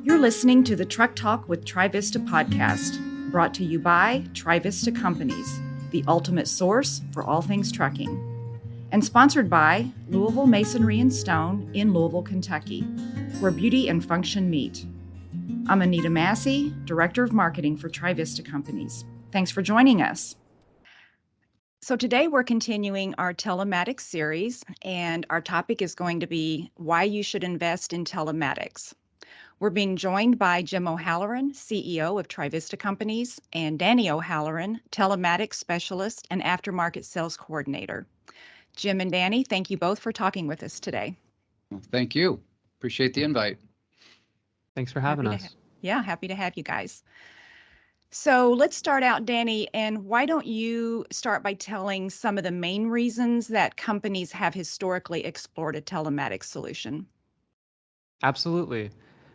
You're listening to the Truck Talk with Trivista podcast, brought to you by Trivista Companies, the ultimate source for all things trucking, and sponsored by Louisville Masonry and Stone in Louisville, Kentucky, where beauty and function meet. I'm Anita Massey, Director of Marketing for Trivista Companies. Thanks for joining us. So today we're continuing our Telematics series, and our topic is going to be why you should invest in telematics. We're being joined by Jim O'Halloran, CEO of Trivista Companies, and Danny O'Halloran, Telematics Specialist and Aftermarket Sales Coordinator. Jim and Danny, thank you both for talking with us today. Well, thank you. Appreciate the invite. Thanks for having us. Happy to have you guys. So let's start out, Danny, and why don't you start by telling some of the main reasons that companies have historically explored a telematics solution? Absolutely.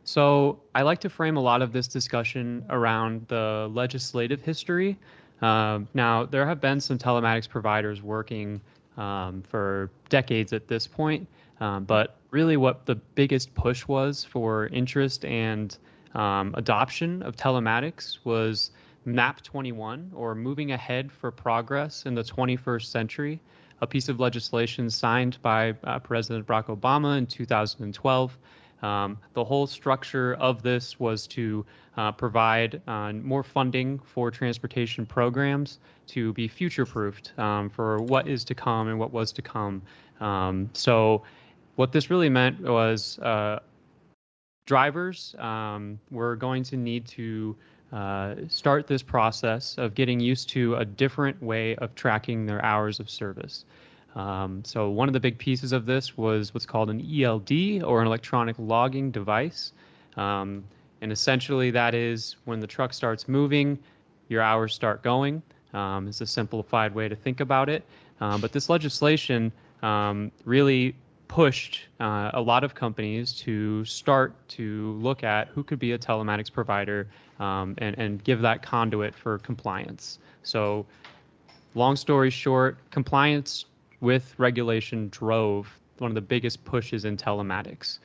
So I like to frame a lot of this discussion around the legislative history. Now, there have been some telematics providers working for decades at this point, but really what the biggest push was for interest and adoption of telematics was MAP 21, or Moving Ahead for Progress in the 21st Century, a piece of legislation signed by President Barack Obama in 2012. The whole structure of this was to provide more funding for transportation programs to be future-proofed for what is to come and what was to come. So what this really meant was drivers were going to need to start this process of getting used to a different way of tracking their hours of service. So one of the big pieces of this was what's called an ELD, or an electronic logging device. And essentially that is when the truck starts moving, your hours start going. It's a simplified way to think about it. But this legislation really pushed a lot of companies to start to look at who could be a telematics provider and give that conduit for compliance. So long story short, compliance with regulation drove one of the biggest pushes in telematics.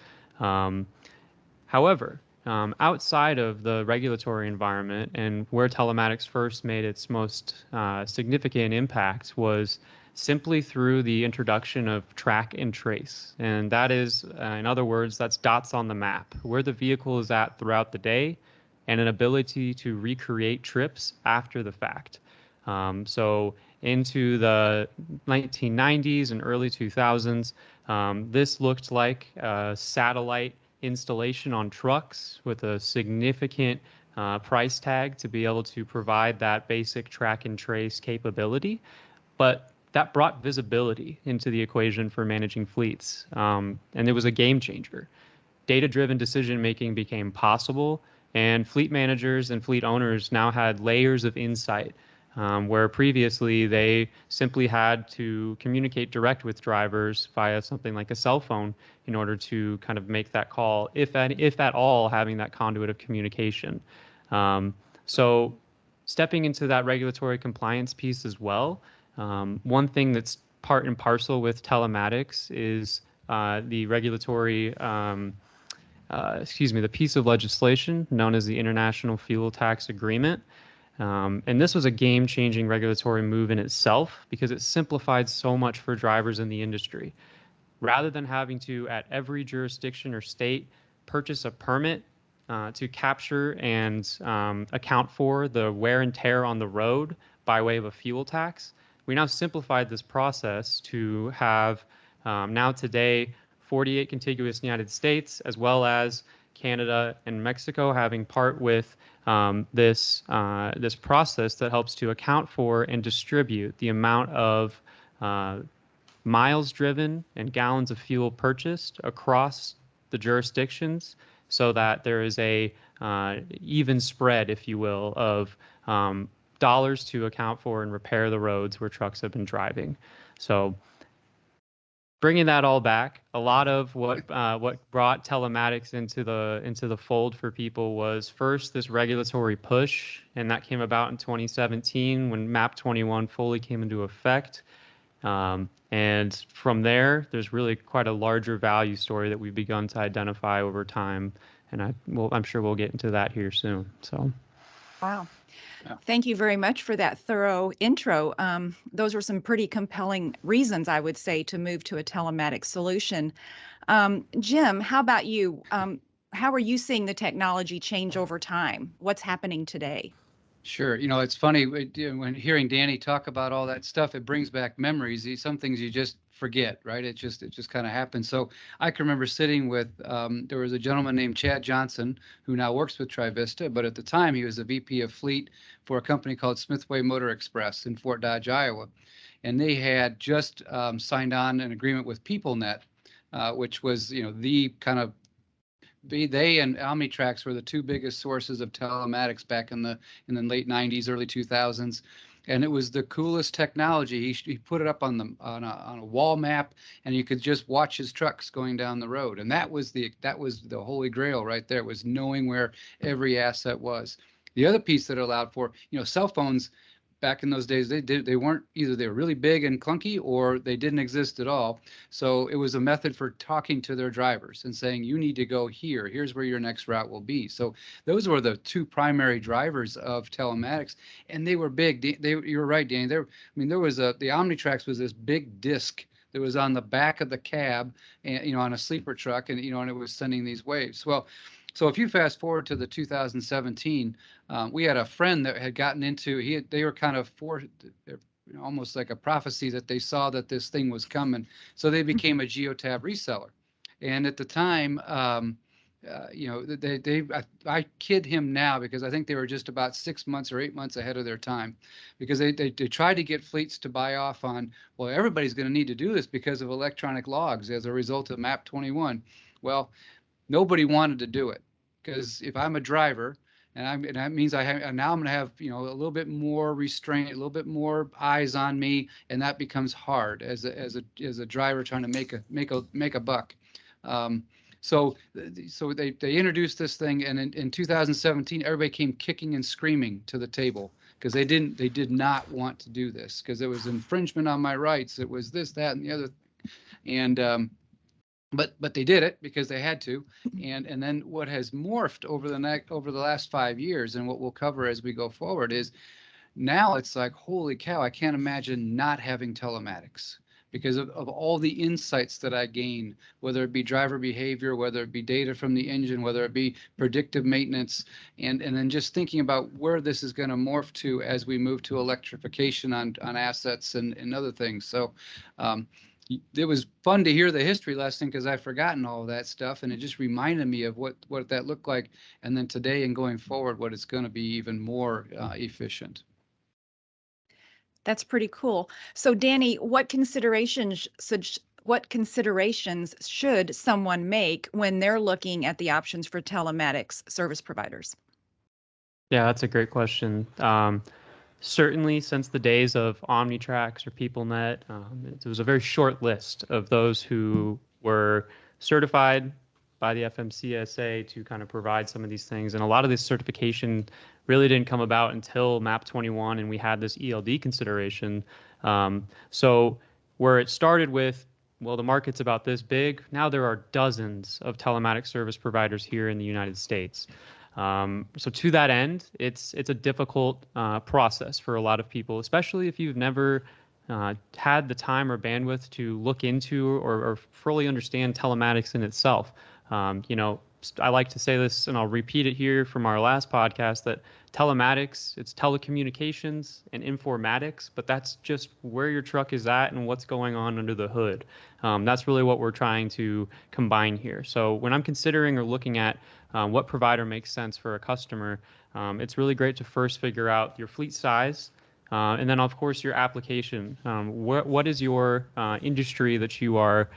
However, outside of the regulatory environment, and where telematics first made its most significant impact was simply through the introduction of track and trace. And that is, in other words, that's dots on the map, where the vehicle is at throughout the day, and an ability to recreate trips after the fact. So into the 1990s and early 2000s, this looked like a satellite installation on trucks with a significant price tag to be able to provide that basic track and trace capability. But that brought visibility into the equation for managing fleets, and it was a game changer. Data-driven decision-making became possible, and fleet managers and fleet owners now had layers of insight, where previously they simply had to communicate direct with drivers via something like a cell phone in order to kind of make that call, if at all having that conduit of communication. So stepping into that regulatory compliance piece as well, one thing that's part and parcel with telematics is the regulatory, the piece of legislation known as the International Fuel Tax Agreement. And this was a game-changing regulatory move in itself because it simplified so much for drivers in the industry. Rather than having to, at every jurisdiction or state, purchase a permit to capture and account for the wear and tear on the road by way of a fuel tax, we now simplified this process to have now today 48 contiguous United States, as well as Canada and Mexico, having part with this process that helps to account for and distribute the amount of miles driven and gallons of fuel purchased across the jurisdictions, so that there is a even spread, if you will, of dollars to account for and repair the roads where trucks have been driving. So bringing that all back, a lot of what brought telematics into the fold for people was first this regulatory push, and that came about in 2017 when MAP 21 fully came into effect. And from there, there's really quite a larger value story that we've begun to identify over time. I'm sure we'll get into that here soon. So. Wow. Yeah. Thank you very much for that thorough intro. Those were some pretty compelling reasons, I would say, to move to a telematics solution. Jim, how about you? How are you seeing the technology change over time? What's happening today? Sure. It's funny when hearing Danny talk about all that stuff, it brings back memories. Some things you just forget, right? It just kind of happens. So I can remember sitting with, there was a gentleman named Chad Johnson who now works with Trivista, but at the time he was a VP of fleet for a company called Smithway Motor Express in Fort Dodge, Iowa. And they had just signed on an agreement with PeopleNet, which was, the kind of they and Omnitracs were the two biggest sources of telematics back in the late 90s, early 2000s, and it was the coolest technology. He put it up on a wall map, and you could just watch his trucks going down the road, and that was the holy grail right there. Was knowing where every asset was. The other piece that it allowed for, cell phones back in those days, they weren't either, they were really big and clunky, or they didn't exist at all. So it was a method for talking to their drivers and saying, you need to go here, here's where your next route will be. So those were the two primary drivers of telematics, and they were big. You're right, Danny. There was the Omnitracs was this big disc that was on the back of the cab, and on a sleeper truck, and and it was sending these waves. Well, so if you fast forward to the 2017, we had a friend that had gotten into, they were kind of almost like a prophecy that they saw that this thing was coming. So they became a Geotab reseller. And at the time, I kid him now, because I think they were just about 6 months or 8 months ahead of their time, because they tried to get fleets to buy off on, well, everybody's going to need to do this because of electronic logs as a result of MAP 21. Well, nobody wanted to do it, because if I'm a driver, and that means now I'm going to have a little bit more restraint, a little bit more eyes on me, and that becomes hard as a driver trying to make a buck. So they introduced this thing, and in 2017, everybody came kicking and screaming to the table, because they did not want to do this, because it was infringement on my rights. It was this, that, and the other, and but they did it because they had to. And then what has morphed over the last 5 years, and what we'll cover as we go forward, is now it's like, holy cow, I can't imagine not having telematics, because of all the insights that I gain, whether it be driver behavior, whether it be data from the engine, whether it be predictive maintenance, and then just thinking about where this is going to morph to as we move to electrification on assets and other things. So it was fun to hear the history lesson, because I've forgotten all of that stuff, and it just reminded me of what that looked like, and then today and going forward, what it's going to be even more efficient. That's pretty cool. So, Danny, what considerations should someone make when they're looking at the options for telematics service providers? Yeah, that's a great question. Certainly, since the days of Omnitracs or PeopleNet, it was a very short list of those who were certified by the FMCSA to kind of provide some of these things. And a lot of this certification really didn't come about until MAP 21, and we had this ELD consideration. So where it started with, well, the market's about this big, now there are dozens of telematics service providers here in the United States. So to that end, it's a difficult process for a lot of people, especially if you've never had the time or bandwidth to look into or fully understand telematics in itself. I like to say this, and I'll repeat it here from our last podcast, that telematics, it's telecommunications and informatics, but that's just where your truck is at and what's going on under the hood. That's really what we're trying to combine here. So when I'm considering or looking at what provider makes sense for a customer, it's really great to first figure out your fleet size, and then, of course, your application. What is your industry that you are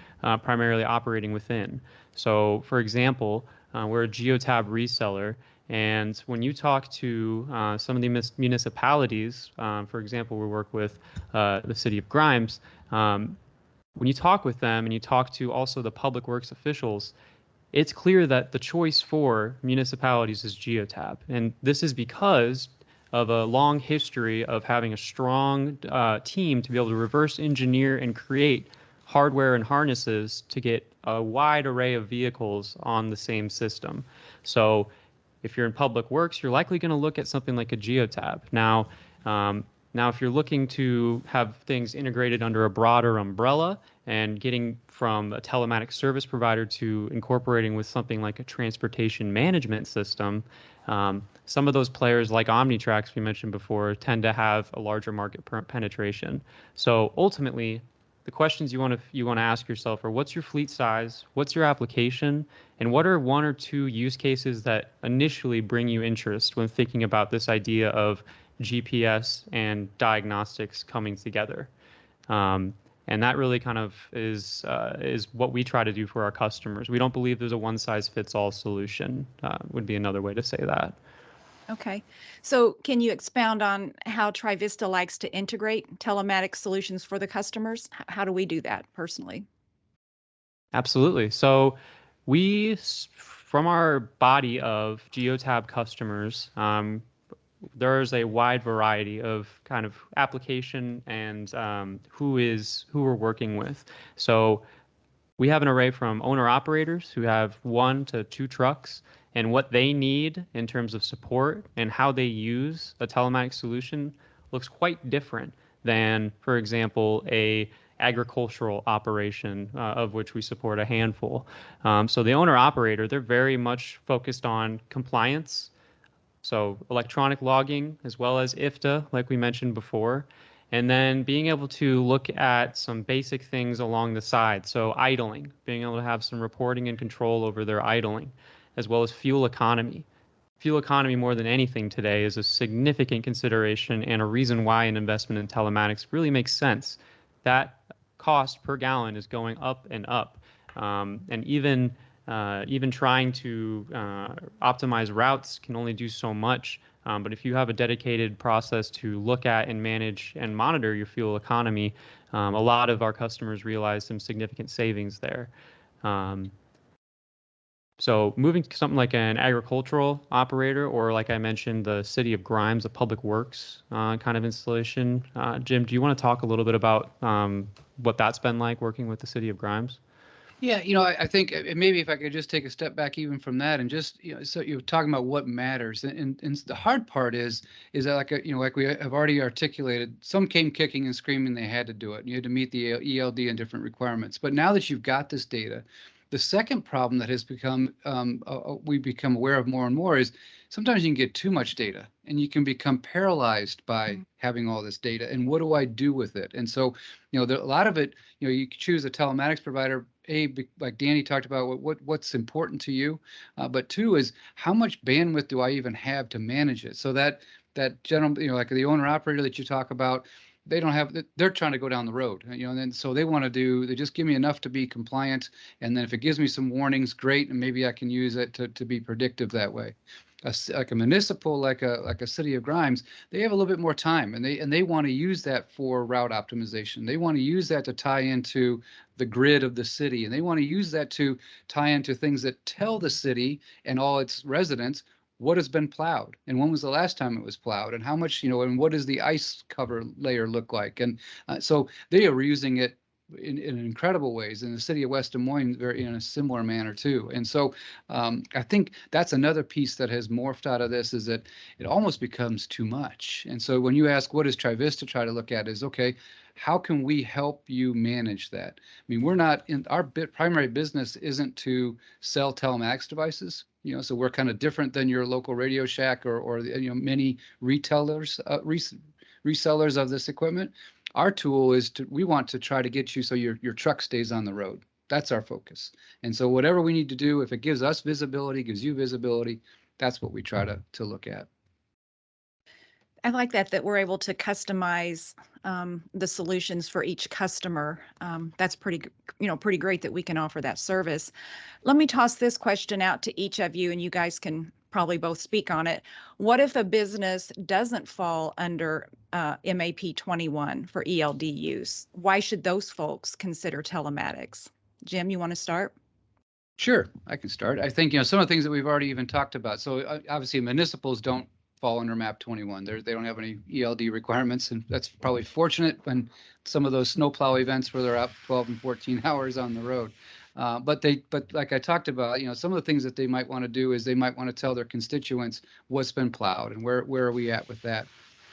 primarily operating within? So, for example, we're a Geotab reseller, and when you talk to some of the municipalities, for example, we work with the city of Grimes, when you talk with them and you talk to also the public works officials, it's clear that the choice for municipalities is Geotab. And this is because of a long history of having a strong team to be able to reverse engineer and create hardware and harnesses to get a wide array of vehicles on the same system. So if you're in public works, you're likely going to look at something like a geotab. Now, if you're looking to have things integrated under a broader umbrella and getting from a telematics service provider to incorporating with something like a transportation management system, some of those players like OmniTrax we mentioned before tend to have a larger market penetration. So ultimately, the questions you want to ask yourself are: what's your fleet size? What's your application? And what are one or two use cases that initially bring you interest when thinking about this idea of GPS and diagnostics coming together? And that really kind of is what we try to do for our customers. We don't believe there's a one-size-fits-all solution, would be another way to say that. Okay. So can you expound on how Trivista likes to integrate telematics solutions for the customers? How do we do that personally? Absolutely. So from our body of Geotab customers, there's a wide variety of kind of application and who we're working with. So we have an array from owner operators who have 1 to 2 trucks, and what they need in terms of support and how they use a telematics solution looks quite different than, for example, a agricultural operation, of which we support a handful. So the owner operator, they're very much focused on compliance, so electronic logging as well as IFTA, like we mentioned before. And then being able to look at some basic things along the side. So idling, being able to have some reporting and control over their idling, as well as fuel economy. Fuel economy, more than anything today, is a significant consideration and a reason why an investment in telematics really makes sense. That cost per gallon is going up and up. And even trying to optimize routes can only do so much. But if you have a dedicated process to look at and manage and monitor your fuel economy, a lot of our customers realize some significant savings there. So moving to something like an agricultural operator, or like I mentioned, the City of Grimes, a public works kind of installation. Jim, do you want to talk a little bit about what that's been like working with the City of Grimes? Yeah, I think maybe if I could just take a step back even from that and just, so you're talking about what matters. And the hard part is that like we have already articulated, some came kicking and screaming they had to do it. You had to meet the ELD and different requirements. But now that you've got this data, the second problem that has become, we become aware of more and more is sometimes you can get too much data and you can become paralyzed by having all this data. And what do I do with it? And so, a lot of it, you choose a telematics provider, like Danny talked about, what's important to you, but 2 is how much bandwidth do I even have to manage it? So that general, like the owner operator that you talk about, they don't have, they're trying to go down the road, and then so they just give me enough to be compliant, and then if it gives me some warnings, great, and maybe I can use it to be predictive that way. Like a municipal, like a City of Grimes, they have a little bit more time, and they want to use that for route optimization. They want to use that to tie into the grid of the city, and they want to use that to tie into things that tell the city and all its residents what has been plowed and when was the last time it was plowed and how much, and what does the ice cover layer look like. And so they are using it in incredible ways in the city of West Des Moines, very in a similar manner too. And so I think that's another piece that has morphed out of this, is that it almost becomes too much. And so when you ask, what does Trivista try to look at, is, okay, how can we help you manage that? I mean, we're not in our primary business isn't to sell telematics devices. So we're kind of different than your local Radio Shack or many retailers, resellers of this equipment. Our tool is we want to try to get you so your truck stays on the road. That's our focus. And so whatever we need to do, if it gives us visibility, gives you visibility, that's what we try to look at. I like that we're able to customize the solutions for each customer. That's pretty great that we can offer that service. Let me toss this question out to each of you, and you guys can probably both speak on it. What if a business doesn't fall under MAP 21 for ELD use? Why should those folks consider telematics? Jim, you want to start? Sure, I can start. I think, some of the things that we've already even talked about. So obviously municipals don't fall under MAP 21. They don't have any ELD requirements, and that's probably fortunate when some of those snowplow events where they're out 12 and 14 hours on the road. But like I talked about, some of the things that they might want to do is they might want to tell their constituents what's been plowed and where are we at with that.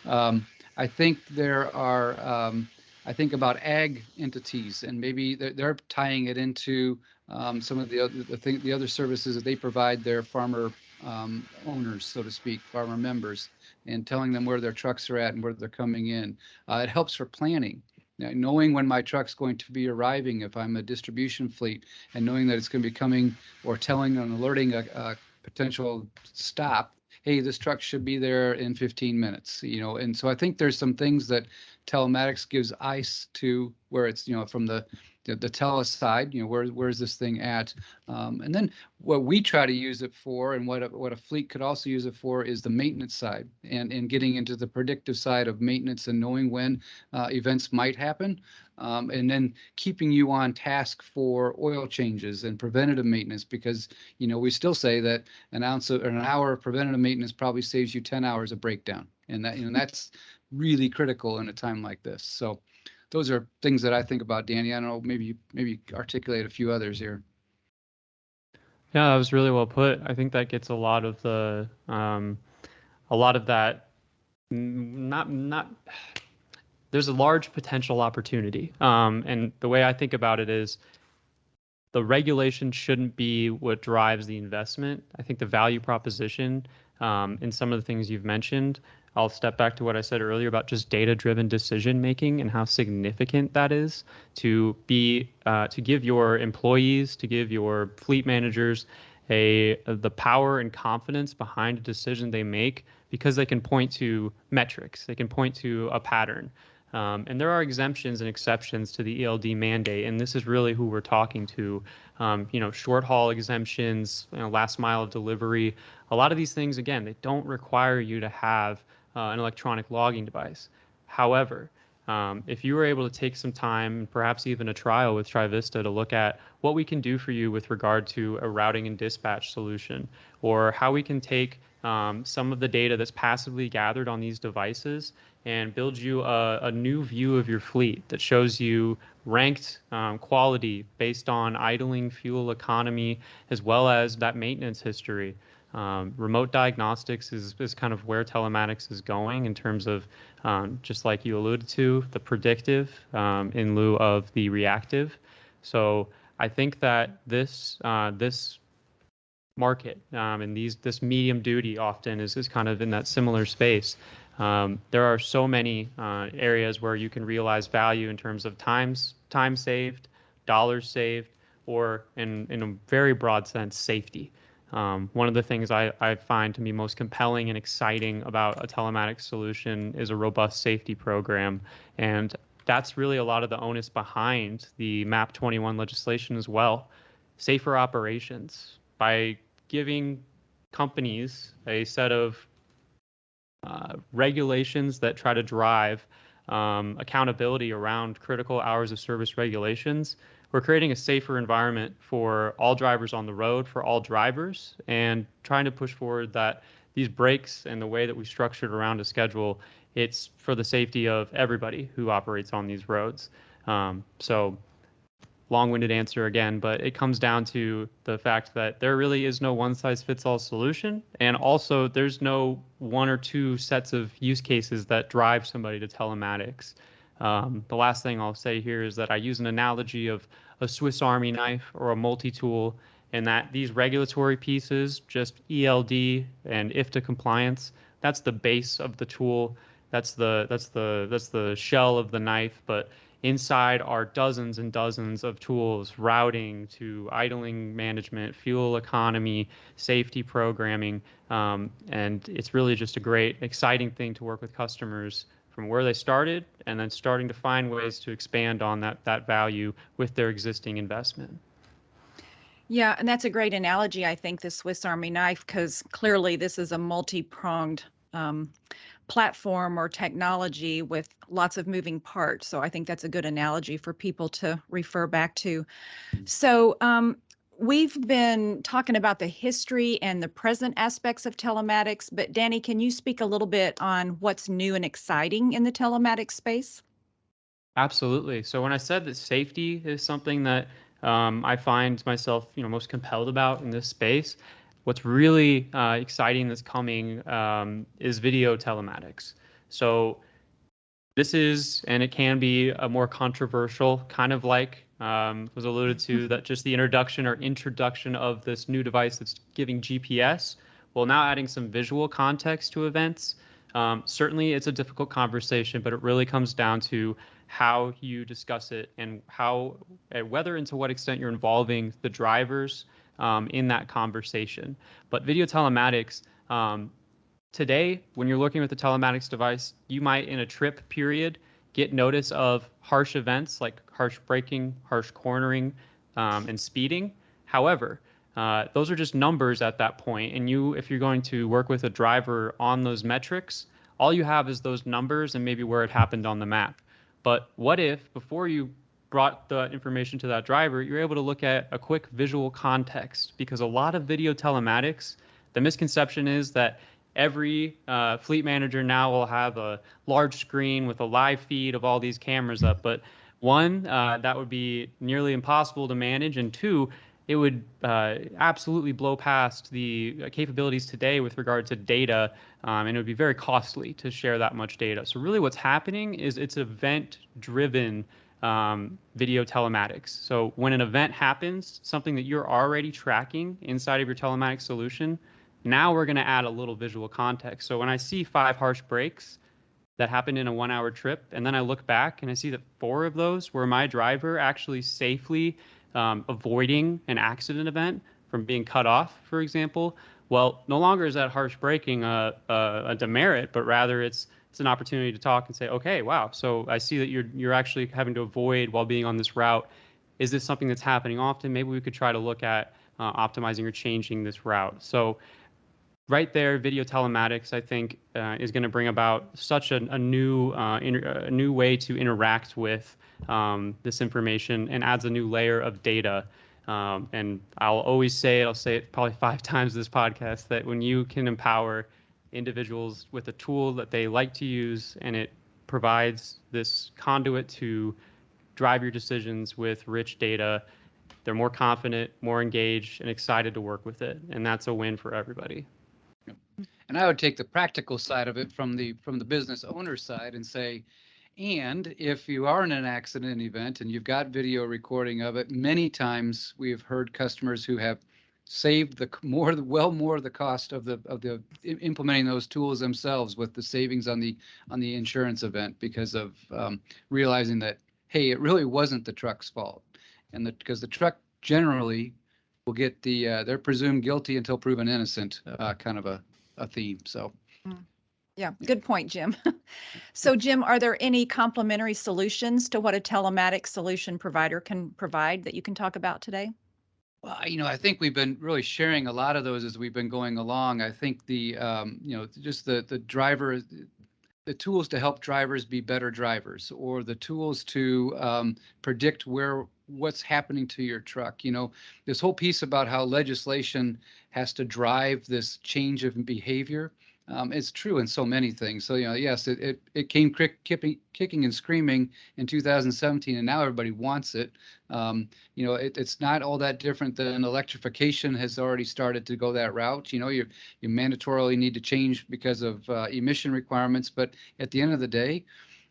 I think there are, I think about ag entities, and maybe they're tying it into some of the other services that they provide their farmer owners, so to speak, farmer members, and telling them where their trucks are at and where they're coming in. It helps for planning. Knowing when my truck's going to be arriving, if I'm a distribution fleet, and knowing that it's going to be coming, or telling and alerting a potential stop, hey, this truck should be there in 15 minutes, and so I think there's some things that telematics gives ICE to, where it's, from the tele side, where's this thing at? And then what we try to use it for, and what a fleet could also use it for, is the maintenance side, and getting into the predictive side of maintenance and knowing when events might happen, and then keeping you on task for oil changes and preventative maintenance, because we still say that an hour of preventative maintenance probably saves you 10 hours of breakdown, and that's really critical in a time like this. So those are things that I think about, Danny. I don't know, maybe articulate a few others here. Yeah, that was really well put. I think that gets a lot of that. Not. There's a large potential opportunity, and the way I think about it is, the regulation shouldn't be what drives the investment. I think the value proposition, in some of the things you've mentioned, I'll step back to what I said earlier about just data-driven decision making and how significant that is to give your employees, to give your fleet managers the power and confidence behind a decision they make, because they can point to metrics, they can point to a pattern. And there are exemptions and exceptions to the ELD mandate, and this is really who we're talking to. Short haul exemptions, last mile of delivery. A lot of these things, again, they don't require you to have an electronic logging device. However, if you were able to take some time, perhaps even a trial with Trivista, to look at what we can do for you with regard to a routing and dispatch solution, or how we can take some of the data that's passively gathered on these devices and build you a new view of your fleet that shows you ranked quality based on idling, fuel economy, as well as that maintenance history. Remote diagnostics is kind of where telematics is going, in terms of, just like you alluded to, the predictive in lieu of the reactive. So I think that this market, and this medium duty often is kind of in that similar space. There are so many areas where you can realize value in terms of time saved, dollars saved, or in a very broad sense, safety. One of the things I find to be most compelling and exciting about a telematics solution is a robust safety program. And that's really a lot of the onus behind the MAP 21 legislation as well. Safer operations, by giving companies a set of regulations that try to drive accountability around critical hours of service regulations. We're creating a safer environment for all drivers on the road, for all drivers, and trying to push forward that these breaks and the way that we structured around a schedule, it's for the safety of everybody who operates on these roads. So long-winded answer again, but it comes down to the fact that there really is no one-size-fits-all solution, and also there's no one or two sets of use cases that drive somebody to telematics. The last thing I'll say here is that I use an analogy of a Swiss Army knife or a multi-tool, and that these regulatory pieces, just ELD and IFTA compliance, that's the base of the tool. That's the shell of the knife, but inside are dozens and dozens of tools, routing to idling management, fuel economy, safety programming, and it's really just a great, exciting thing to work with customers from where they started, and then starting to find ways to expand on that value with their existing investment. Yeah, and that's a great analogy, I think, the Swiss Army knife, because clearly this is a multi-pronged platform or technology with lots of moving parts. So I think that's a good analogy for people to refer back to. So we've been talking about the history and the present aspects of telematics, but Danny, can you speak a little bit on what's new and exciting in the telematics space? Absolutely. So when I said that safety is something that I find myself, most compelled about in this space. What's really exciting that's coming is video telematics. So this is, and it can be a more controversial, kind of like was alluded to, that just the introduction of this new device that's giving GPS, while now adding some visual context to events. Certainly, it's a difficult conversation, but it really comes down to how you discuss it and whether and to what extent you're involving the drivers in that conversation. But video telematics, today, when you're looking with the telematics device, you might, in a trip period, get notice of harsh events like harsh braking, harsh cornering, and speeding. However, those are just numbers at that point, and if you're going to work with a driver on those metrics, all you have is those numbers and maybe where it happened on the map. But what if, before you brought the information to that driver, you're able to look at a quick visual context? Because a lot of video telematics, the misconception is that every fleet manager now will have a large screen with a live feed of all these cameras up. But one, that would be nearly impossible to manage, and two, it would absolutely blow past the capabilities today with regard to data, and it would be very costly to share that much data. So really what's happening is it's event-driven video telematics. So when an event happens, something that you're already tracking inside of your telematics solution, now we're going to add a little visual context. So when I see 5 harsh breaks that happened in a 1-hour trip, and then I look back and I see that 4 of those were my driver actually safely avoiding an accident event from being cut off, for example, well, no longer is that harsh braking a demerit, but rather it's an opportunity to talk and say, okay, wow, so I see that you're actually having to avoid while being on this route. Is this something that's happening often? Maybe we could try to look at optimizing or changing this route. So right there, video telematics, I think, is going to bring about such a new way to interact with this information, and adds a new layer of data. And I'll say it probably 5 times this podcast, that when you can empower individuals with a tool that they like to use, and it provides this conduit to drive your decisions with rich data, they're more confident, more engaged, and excited to work with it. And that's a win for everybody. And I would take the practical side of it from the business owner side and say, and if you are in an accident event and you've got video recording of it, many times we have heard customers who have saved more of the cost of the implementing those tools themselves, with the savings on the insurance event, because of realizing that, hey, it really wasn't the truck's fault, and because the truck generally will get they're presumed guilty until proven innocent, kind of a theme. So Yeah, good point, Jim. So, Jim, are there any complementary solutions to what a telematics solution provider can provide that you can talk about today? Well, I think we've been really sharing a lot of those as we've been going along. I think just the driver, the tools to help drivers be better drivers, or the tools to predict what's happening to your truck. This whole piece about how legislation has to drive this change of behavior. It's true in so many things. So, yes, it came kicking and screaming in 2017, and now everybody wants it. It's not all that different than electrification has already started to go that route. You mandatorily need to change because of emission requirements, but at the end of the day,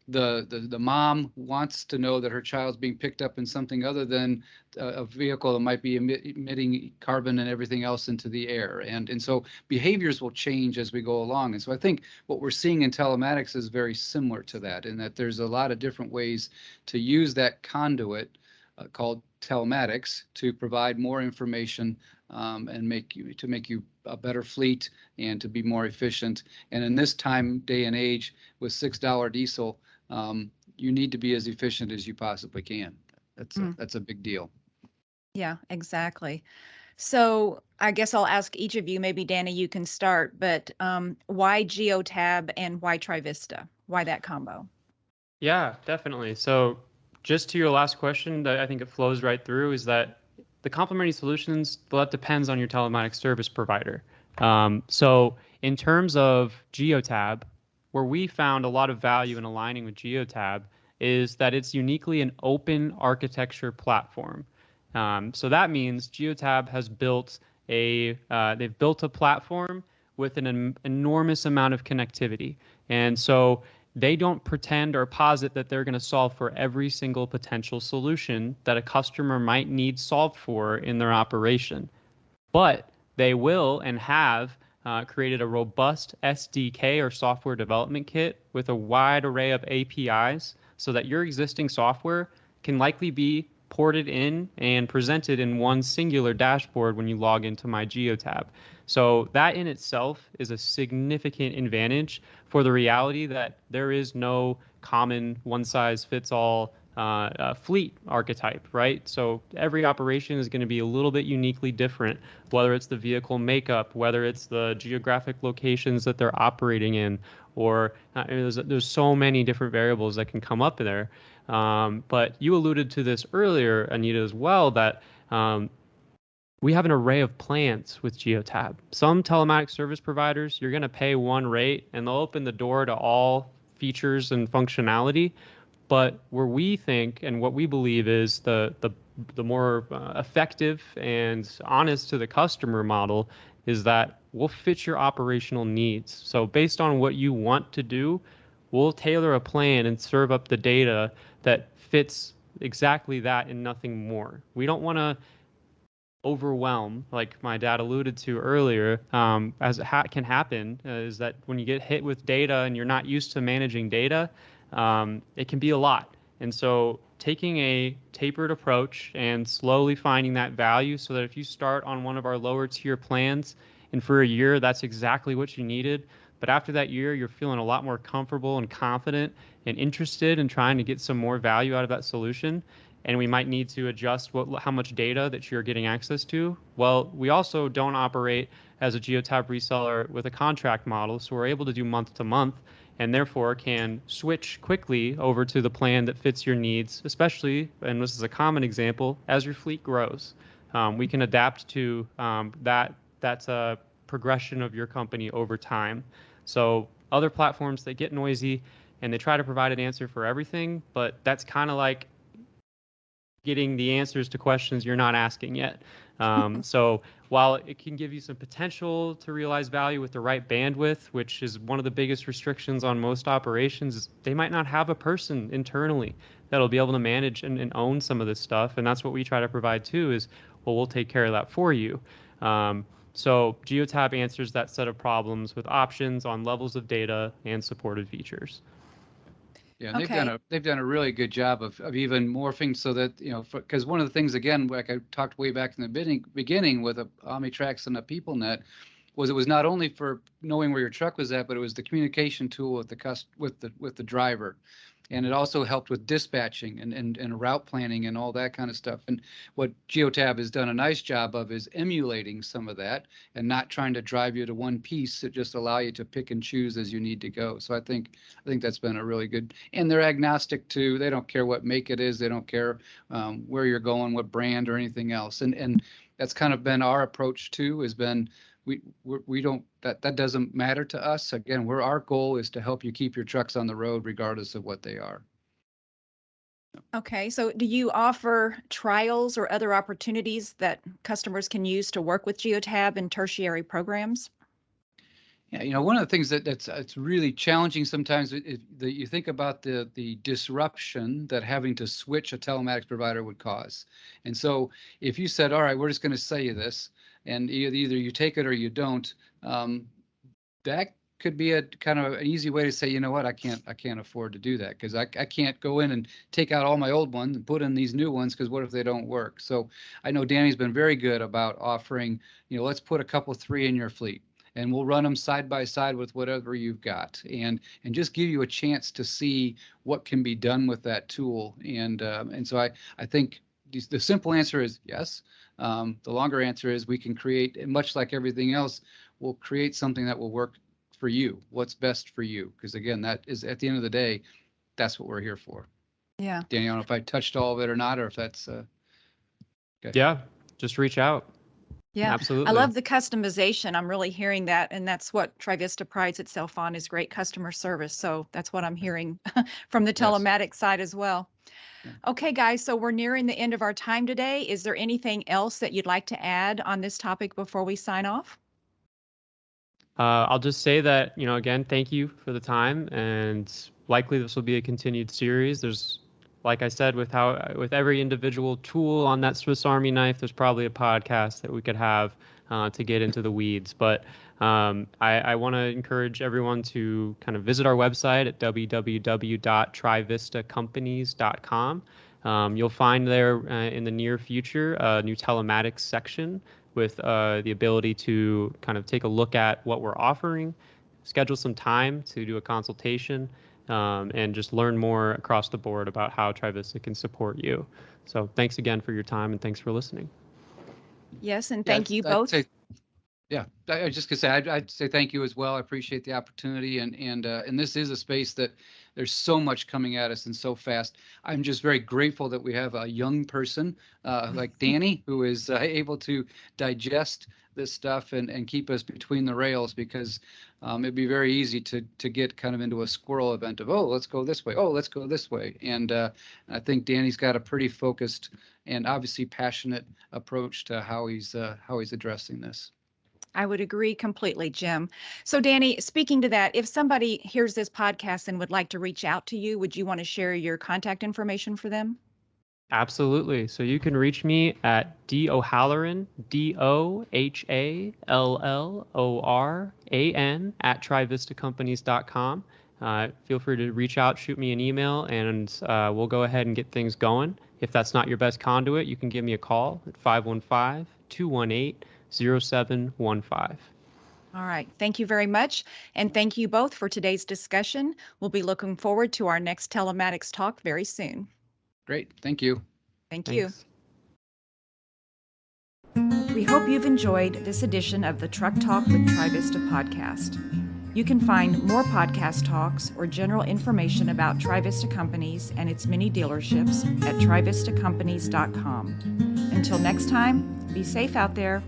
the mom wants to know that her child's being picked up in something other than a vehicle that might be emitting carbon and everything else into the air. And so behaviors will change as we go along. And so I think what we're seeing in telematics is very similar to that, in that there's a lot of different ways to use that conduit called telematics to provide more information, and make you a better fleet, and to be more efficient. And in this day and age, with $6 diesel, you need to be as efficient as you possibly can. That's a big deal. Yeah, exactly. So I guess I'll ask each of you, maybe Danny, you can start, but why Geotab and why Trivista? Why that combo? Yeah, definitely. So just to your last question, that I think it flows right through, is that the complementary solutions, well, that depends on your telematics service provider. So in terms of Geotab, where we found a lot of value in aligning with Geotab is that it's uniquely an open architecture platform. So that means Geotab has built they've built a platform with an enormous amount of connectivity. And so they don't pretend or posit that they're going to solve for every single potential solution that a customer might need solved for in their operation. But they will and have created a robust SDK or software development kit with a wide array of APIs so that your existing software can likely be ported in and presented in one singular dashboard when you log into My Geotab. So that in itself is a significant advantage for the reality that there is no common one-size-fits-all fleet archetype, right? So every operation is going to be a little bit uniquely different, whether it's the vehicle makeup, whether it's the geographic locations that they're operating in, or there's so many different variables that can come up there. But you alluded to this earlier, Anita, as well, that we have an array of plans with Geotab. Some telematics service providers, you're going to pay one rate and they'll open the door to all features and functionality. But where we think and what we believe is the more effective and honest to the customer model is that we'll fit your operational needs. So based on what you want to do, we'll tailor a plan and serve up the data that fits exactly that and nothing more. We don't want to overwhelm, like my dad alluded to earlier, as it can happen, is that when you get hit with data and you're not used to managing data, it can be a lot. And so taking a tapered approach and slowly finding that value so that if you start on one of our lower tier plans and for a year, that's exactly what you needed. But after that year, you're feeling a lot more comfortable and confident and interested in trying to get some more value out of that solution. And we might need to adjust how much data that you're getting access to. Well, we also don't operate as a Geotab reseller with a contract model, so we're able to do month to month and therefore can switch quickly over to the plan that fits your needs, especially, and this is a common example, as your fleet grows. We can adapt to that's a progression of your company over time. So other platforms, they get noisy and they try to provide an answer for everything, but that's kind of like getting the answers to questions you're not asking yet. So while it can give you some potential to realize value with the right bandwidth, which is one of the biggest restrictions on most operations, they might not have a person internally that'll be able to manage and own some of this stuff. And that's what we try to provide too is, well, we'll take care of that for you. So Geotab answers that set of problems with options on levels of data and supported features. Yeah, and they've done a really good job of even morphing so that, because one of the things, again, like I talked way back in the beginning with Omnitracs and a PeopleNet, was it was not only for knowing where your truck was at, but it was the communication tool with the driver. And it also helped with dispatching and route planning and all that kind of stuff. And what Geotab has done a nice job of is emulating some of that and not trying to drive you to one piece that just allow you to pick and choose as you need to go. So I think that's been a really good, and they're agnostic too. They don't care what make it is. They don't care where you're going, what brand or anything else. And that's kind of been our approach too, has been, we don't, that doesn't matter to us. Again, our goal is to help you keep your trucks on the road regardless of what they are. Okay, so do you offer trials or other opportunities that customers can use to work with Geotab in tertiary programs? Yeah, one of the things it's really challenging sometimes that you think about the disruption that having to switch a telematics provider would cause. And so if you said, all right, we're just going to sell you this, and either you take it or you don't, that could be a kind of an easy way to say, you know what, I can't afford to do that because I can't go in and take out all my old ones and put in these new ones because what if they don't work? So I know Danny's been very good about offering, let's put a couple 3 in your fleet and we'll run them side by side with whatever you've got and just give you a chance to see what can be done with that tool. And so I think the simple answer is yes. The longer answer is we can create, much like everything else, we'll create something that will work for you, what's best for you. Because again, that is at the end of the day, that's what we're here for. Yeah. Danny, I don't know if I touched all of it or not, or if that's okay. Yeah, just reach out. Yeah, Absolutely. I love the customization. I'm really hearing that, and that's what Trivista prides itself on is great customer service. So that's what I'm hearing from the telematics side as well. Okay, guys, so we're nearing the end of our time today. Is there anything else that you'd like to add on this topic before we sign off? I'll just say that, again, thank you for the time, and likely this will be a continued series. There's, like I said, with every individual tool on that Swiss Army knife, there's probably a podcast that we could have to get into the weeds. But I want to encourage everyone to kind of visit our website at www.trivistacompanies.com. You'll find there in the near future a new telematics section with the ability to kind of take a look at what we're offering, schedule some time to do a consultation, and just learn more across the board about how Trivista can support you. So thanks again for your time, and thanks for listening. Yes, and Yeah, thank you I'd both. say, yeah, I was just gonna say, I'd say thank you as well. I appreciate the opportunity, and this is a space that there's so much coming at us and so fast. I'm just very grateful that we have a young person like Danny who is able to digest this stuff and keep us between the rails, because it'd be very easy to get kind of into a squirrel event of, oh, let's go this way, oh, let's go this way, and I think Danny's got a pretty focused and obviously passionate approach to how he's addressing this. I would agree completely, Jim. So, Danny, speaking to that, if somebody hears this podcast and would like to reach out to you, would you want to share your contact information for them? Absolutely. So you can reach me at O'Halloran, DOHALLORAN @trivistacompanies.com. Feel free to reach out, shoot me an email, and we'll go ahead and get things going. If that's not your best conduit, you can give me a call at 515-218-0715. All right. Thank you very much. And thank you both for today's discussion. We'll be looking forward to our next telematics talk very soon. Great. Thank you. Thank Thanks. you. We hope you've enjoyed this edition of the Truck Talk with Trivista podcast. You can find more podcast talks or general information about Trivista Companies and its many dealerships at trivistacompanies.com. Until next time, be safe out there.